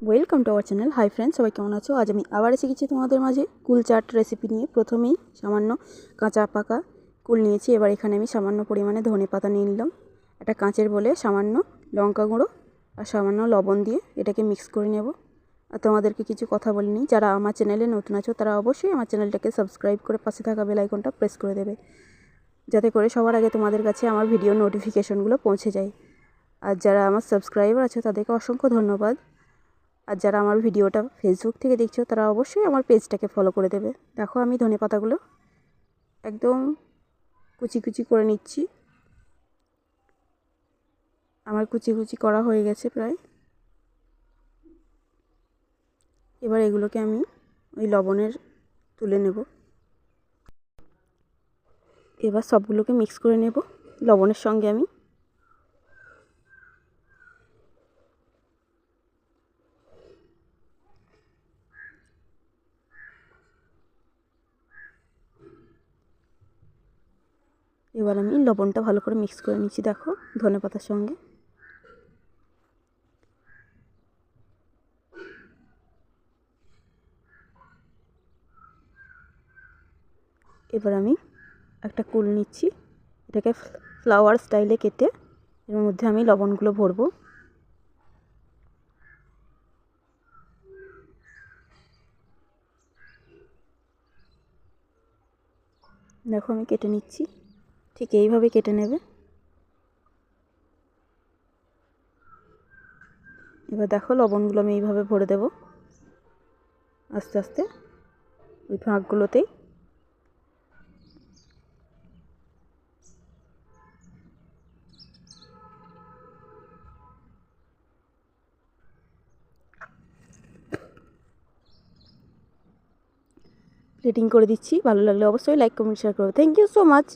Welcome to our channel. Hi friends, সবাই কেমন আছো? আজ আমি আবার এসে গেছি তোমাদের মাঝে কুল চাট রেসিপি নিয়ে। প্রথমেই সামান্য কাঁচা পাকা কুল নিয়েছি। এবার এখানে আমি সামান্য পরিমাণে ধনেপাতা নিয়ে নিলাম। একটা কাঁচের বলে সামান্য লঙ্কা গুঁড়ো আর সামান্য লবণ দিয়ে এটাকে মিক্স করে নেব। আর তোমাদেরকে কিছু কথা বলিনি, যারা আমার চ্যানেলে নতুন আছো তারা অবশ্যই আমার চ্যানেলটাকে সাবস্ক্রাইব করে পাশে থাকা বেল আইকনটা প্রেস করে দেবে, যাতে করে সবার আগে তোমাদের কাছে আমার ভিডিও নোটিফিকেশনগুলো পৌঁছে যায়। আর যারা আমার সাবস্ক্রাইবার আছে তাদেরকে অসংখ্য ধন্যবাদ। আর যারা আমার ভিডিওটা ফেসবুক থেকে দেখছো তারা অবশ্যই আমার পেজটাকে ফলো করে দেবে। দেখো আমি ধনেপাতাগুলো একদম কুচি কুচি করে নিচ্ছি। আমার কুচি কুচি করা হয়ে গেছে প্রায়। এবার এগুলোকে আমি ওই লবণের তুলে নেব। এবার সবগুলোকে মিক্স করে নেব লবণের সঙ্গে আমি। এবার আমি লবণটা ভালো করে মিক্স করে নিচ্ছি, দেখো ধনেপাতার সঙ্গে। এবার আমি একটা কুল নিচ্ছি, এটাকে ফ্লাওয়ার স্টাইলে কেটে এর মধ্যে আমি লবণগুলো ভরবো। দেখো আমি কেটে নিচ্ছি, ঠিক এইভাবে কেটে নেবে। এবার দেখো লবণগুলো আমি এইভাবে ভরে দেব আস্তে আস্তে ওই ফাঁকগুলোতেই। প্লেটিং করে দিচ্ছি। ভালো লাগলে অবশ্যই লাইক কমেন্ট শেয়ার করো। Thank you so much.